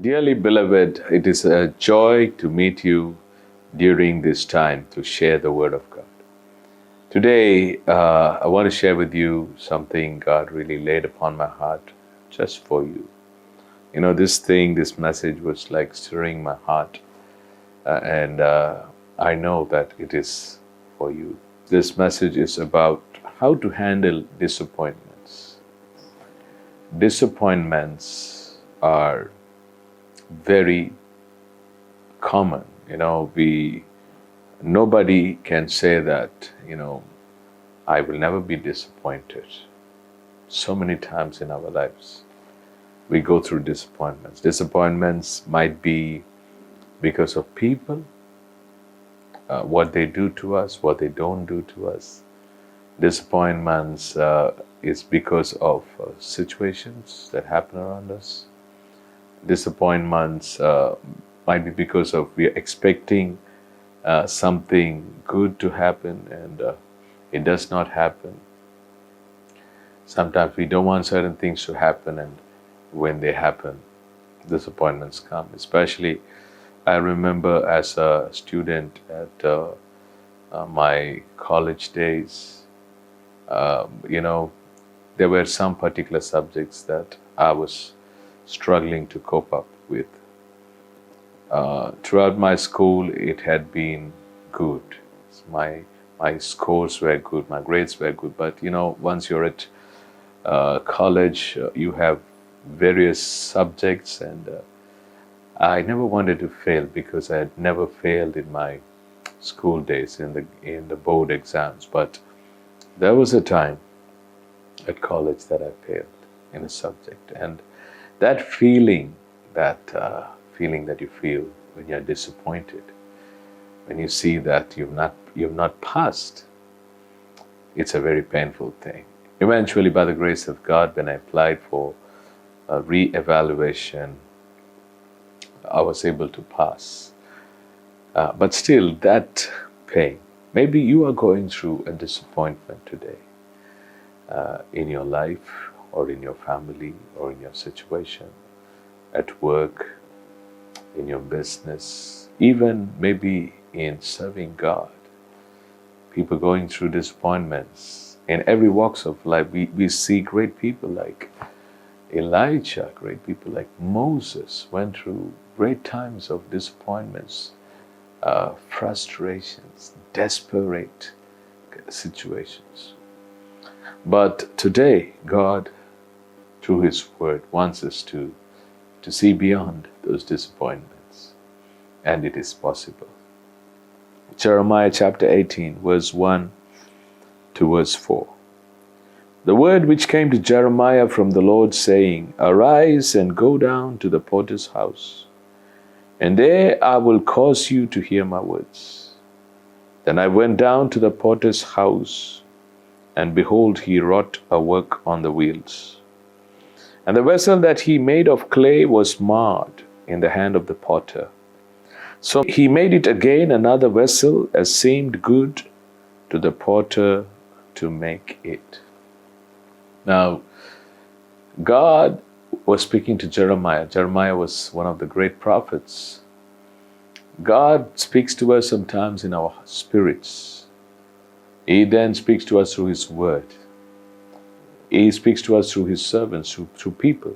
Dearly beloved, it is a joy to meet you during this time to share the Word of God. Today, I want to share with you something God really laid upon my heart just for you. You know, this message was like stirring my heart, and I know that it is for you. This message is about how to handle disappointments. Disappointments are very common. Nobody can say that, I will never be disappointed. So many times in our lives, we go through disappointments. Disappointments might be because of people, what they do to us, what they don't do to us. Disappointments is because of situations that happen around us. Disappointments might be because of we are expecting something good to happen and it does not happen. Sometimes we don't want certain things to happen, and when they happen, disappointments come. Especially, I remember as a student at my college days, there were some particular subjects that I was struggling to cope up with. Throughout my school, it had been good. My scores were good, my grades were good. But once you're at college, you have various subjects, and I never wanted to fail because I had never failed in my school days in the board exams. But there was a time at college that I failed in a subject, and that feeling that you feel when you're disappointed, when you see that you've not passed, it's a very painful thing. Eventually, by the grace of God, when I applied for a re-evaluation, I was able to pass. But still, that pain. Maybe you are going through a disappointment today in your life, or in your family, or in your situation, at work, in your business, even maybe in serving God. People going through disappointments in every walks of life. We see great people like Elijah, great people like Moses went through great times of disappointments, frustrations, desperate situations. But today, God, through His Word, wants us to see beyond those disappointments. And it is possible. Jeremiah chapter 18, verse 1 to verse 4. The word which came to Jeremiah from the Lord, saying, Arise and go down to the potter's house, and there I will cause you to hear my words. Then I went down to the potter's house, and behold, he wrought a work on the wheels. And the vessel that he made of clay was marred in the hand of the potter. So he made it again another vessel, as seemed good to the potter to make it. Now, God was speaking to Jeremiah. Jeremiah was one of the great prophets. God speaks to us sometimes in our spirits. He then speaks to us through His Word. He speaks to us through His servants, through people.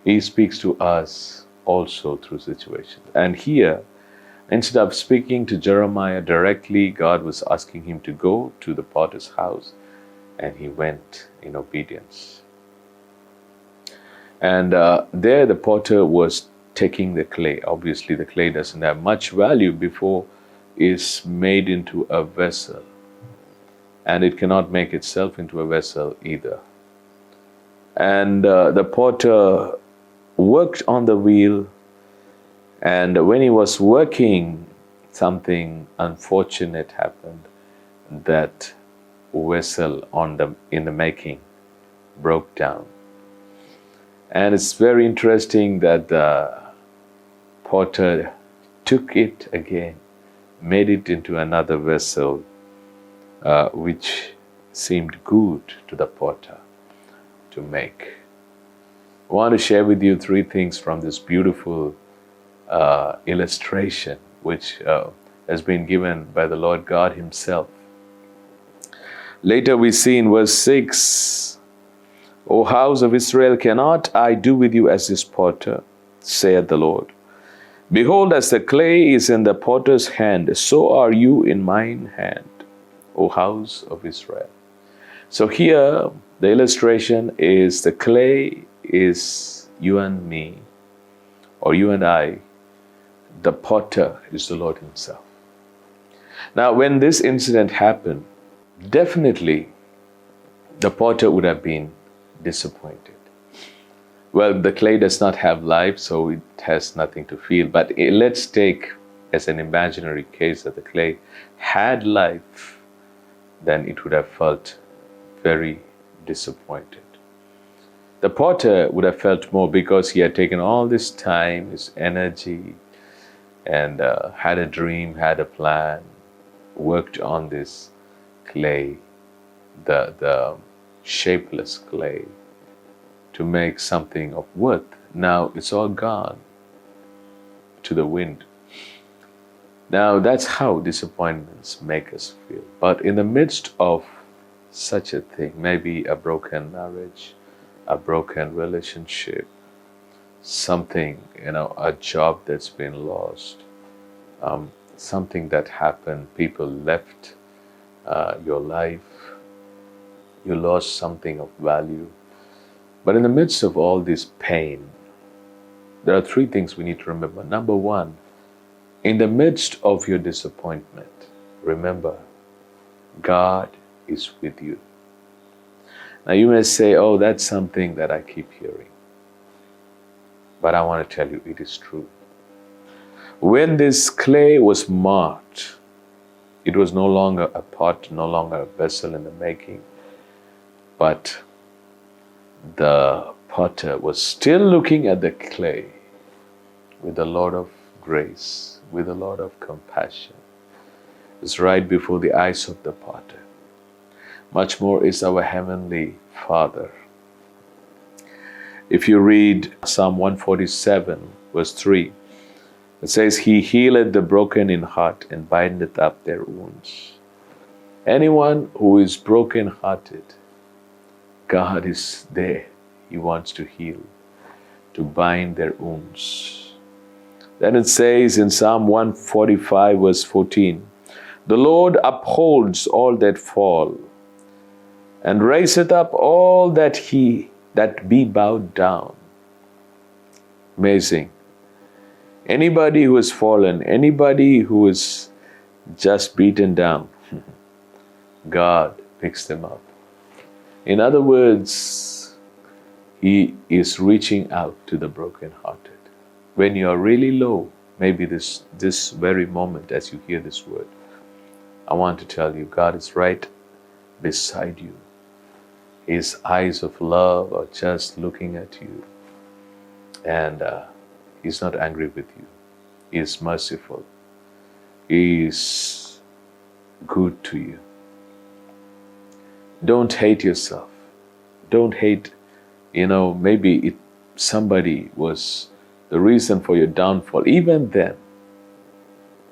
He speaks to us also through situations. And here, instead of speaking to Jeremiah directly, God was asking him to go to the potter's house, and he went in obedience. And there the potter was taking the clay. Obviously, the clay doesn't have much value before it's made into a vessel. And it cannot make itself into a vessel either. And the potter worked on the wheel, and when he was working, something unfortunate happened. That vessel in the making broke down. And it's very interesting that the potter took it again, made it into another vessel, which seemed good to the potter to make. I want to share with you three things from this beautiful illustration which has been given by the Lord God Himself. Later we see in verse 6, O house of Israel, cannot I do with you as this potter, saith the Lord? Behold, as the clay is in the potter's hand, so are you in mine hand, O house of Israel. So here, the illustration is the clay is you and me, or you and I. The potter is the Lord Himself. Now, when this incident happened, definitely the potter would have been disappointed. Well, the clay does not have life, so it has nothing to feel. But let's take as an imaginary case that the clay had life, then it would have felt very disappointed. The potter would have felt more because he had taken all this time, his energy, and had a dream, had a plan, worked on this clay, the shapeless clay, to make something of worth. Now it's all gone to the wind. Now that's how disappointments make us feel. But in the midst of such a thing, maybe a broken marriage, a broken relationship, something, a job that's been lost, something that happened, people left your life, you lost something of value. But in the midst of all this pain, there are three things we need to remember. Number one, in the midst of your disappointment, remember, God is with you. Now you may say, oh, that's something that I keep hearing. But I want to tell you, it is true. When this clay was marked, it was no longer a pot, no longer a vessel in the making, but the potter was still looking at the clay with a lot of grace, with a lot of compassion. It's right before the eyes of the potter. Much more is our Heavenly Father. If you read Psalm 147, verse 3, it says, He healeth the broken in heart and bindeth up their wounds. Anyone who is broken-hearted, God is there. He wants to heal, to bind their wounds. Then it says in Psalm 145, verse 14, The Lord upholds all that fall, and raiseth up all that be bowed down. Amazing. Anybody who has fallen, anybody who is just beaten down, God picks them up. In other words, He is reaching out to the brokenhearted. When you are really low, maybe this very moment as you hear this word, I want to tell you, God is right beside you. His eyes of love are just looking at you. And He's not angry with you. He is merciful. He is good to you. Don't hate yourself. Don't hate, maybe somebody was the reason for your downfall. Even then,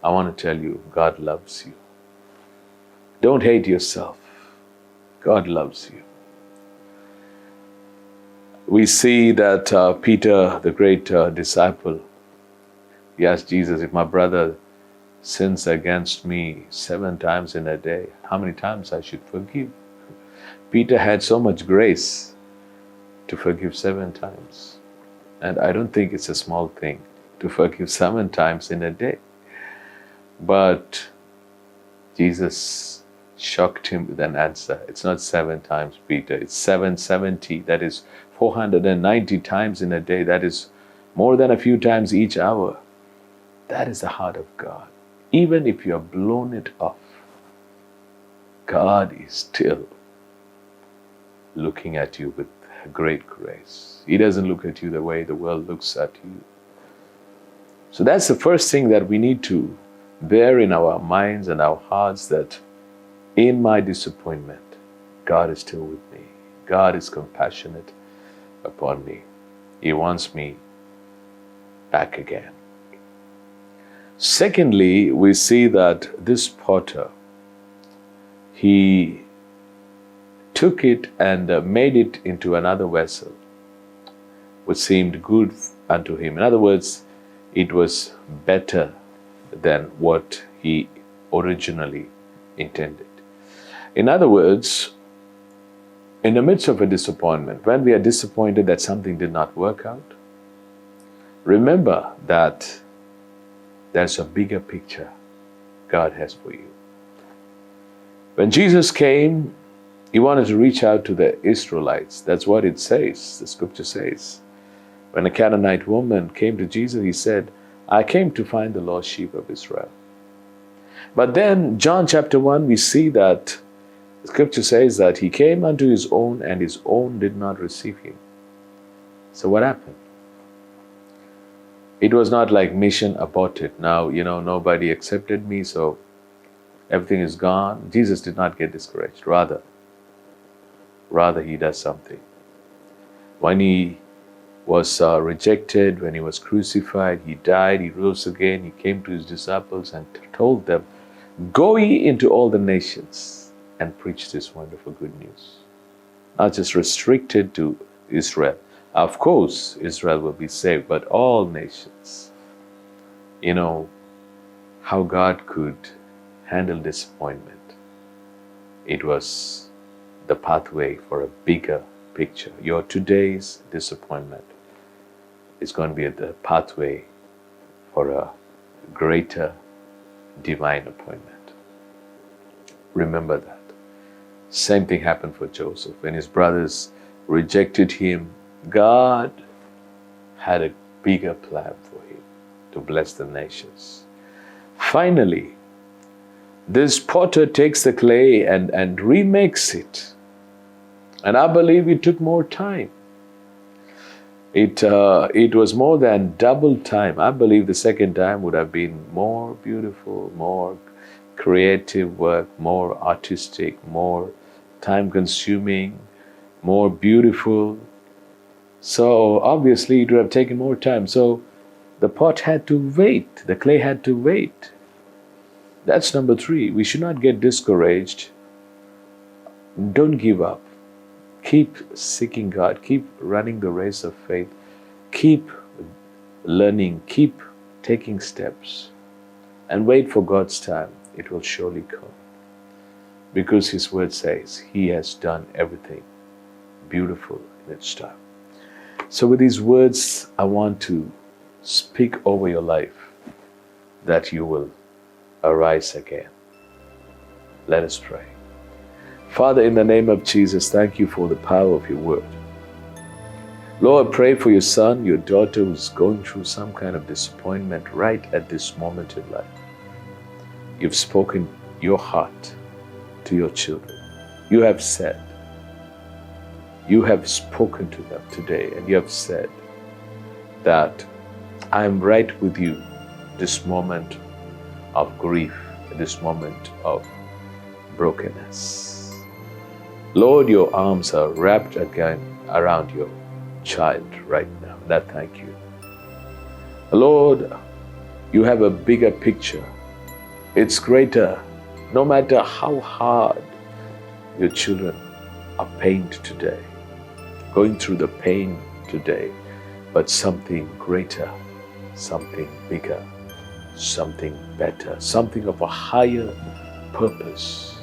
I want to tell you, God loves you. Don't hate yourself. God loves you. We see that Peter, the great disciple, he asked Jesus, if my brother sins against me 7 times in a day, how many times I should forgive? Peter had so much grace to forgive 7 times. And I don't think it's a small thing to forgive 7 times in a day. But Jesus shocked him with an answer. It's not 7 times, Peter. It's 770. That is 490 times in a day. That is more than a few times each hour. That is the heart of God. Even if you have blown it off, God is still looking at you with great grace. He doesn't look at you the way the world looks at you. So that's the first thing that we need to bear in our minds and our hearts, that in my disappointment, God is still with me. God is compassionate upon me. He wants me back again. Secondly, we see that this potter, he took it and made it into another vessel, which seemed good unto him. In other words, it was better than what he originally intended. In other words, in the midst of a disappointment, when we are disappointed that something did not work out, remember that there's a bigger picture God has for you. When Jesus came, he wanted to reach out to the Israelites. That's what it says, the scripture says. When a Canaanite woman came to Jesus, he said, I came to find the lost sheep of Israel. But then, John chapter 1, we see that the scripture says that he came unto his own, and his own did not receive him. So what happened? It was not like mission aborted. Now, nobody accepted me, so everything is gone. Jesus did not get discouraged. Rather, he does something. When he was rejected, when he was crucified, he died, he rose again, he came to his disciples and told them, go ye into all the nations and preach this wonderful good news. Not just restricted to Israel. Of course, Israel will be saved, but all nations. How God could handle disappointment. It was the pathway for a bigger picture. Your today's disappointment is going to be the pathway for a greater divine appointment. Remember that. Same thing happened for Joseph. When his brothers rejected him, God had a bigger plan for him to bless the nations. Finally, this potter takes the clay and remakes it. And I believe it took more time. It was more than double time. I believe the second time would have been more beautiful, more creative work, more artistic, more time-consuming, more beautiful. So obviously it would have taken more time. So the pot had to wait. The clay had to wait. That's number 3. We should not get discouraged. Don't give up. Keep seeking God. Keep running the race of faith. Keep learning. Keep taking steps. And wait for God's time. It will surely come. Because His word says He has done everything beautiful in its time. So with these words, I want to speak over your life that you will arise again. Let us pray. Father, in the name of Jesus, thank you for the power of your word. Lord, pray for your son, your daughter who's going through some kind of disappointment right at this moment in life. You've spoken your heart to your children. You have spoken to them today, and you have said that I am right with you this moment of grief, this moment of brokenness. Lord, your arms are wrapped again around your child right now, and I thank you. Lord, you have a bigger picture. It's greater. No matter how hard your children are pained today, going through the pain today, but something greater, something bigger, something better, something of a higher purpose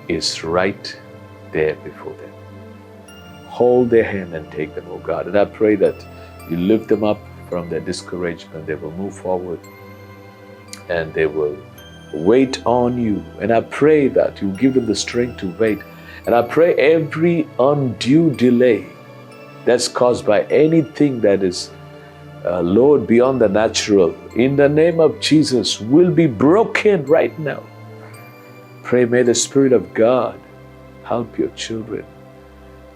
is right there before them. Hold their hand and take them, oh God. And I pray that you lift them up from their discouragement. They will move forward and they will wait on you. And I pray that you give them the strength to wait. And I pray every undue delay that's caused by anything that is, Lord, beyond the natural, in the name of Jesus, will be broken right now. Pray, may the Spirit of God help your children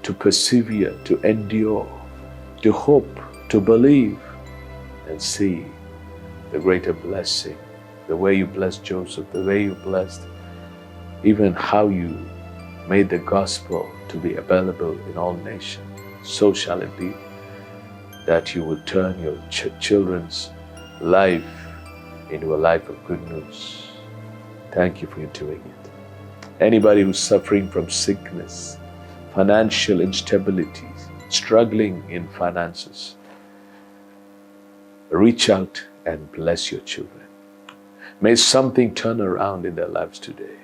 to persevere, to endure, to hope, to believe, and see the greater blessing, the way you blessed Joseph, the way you blessed, even how you made the gospel to be available in all nations. So shall it be. that you will turn your children's life into a life of good news. Thank you for doing it. Anybody who's suffering from sickness, financial instability, struggling in finances, reach out and bless your children. May something turn around in their lives today.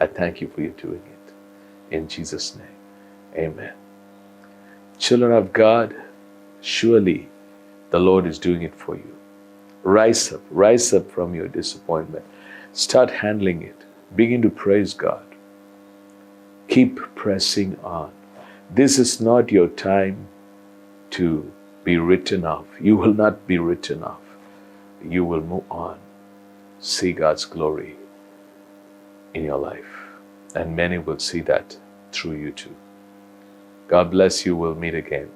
I thank you for you doing it. In Jesus' name, amen. Children of God, surely the Lord is doing it for you. Rise up from your disappointment. Start handling it. Begin to praise God. Keep pressing on. This is not your time to be written off. You will not be written off. You will move on. See God's glory in your life. And many will see that through you too. God bless you. We'll meet again.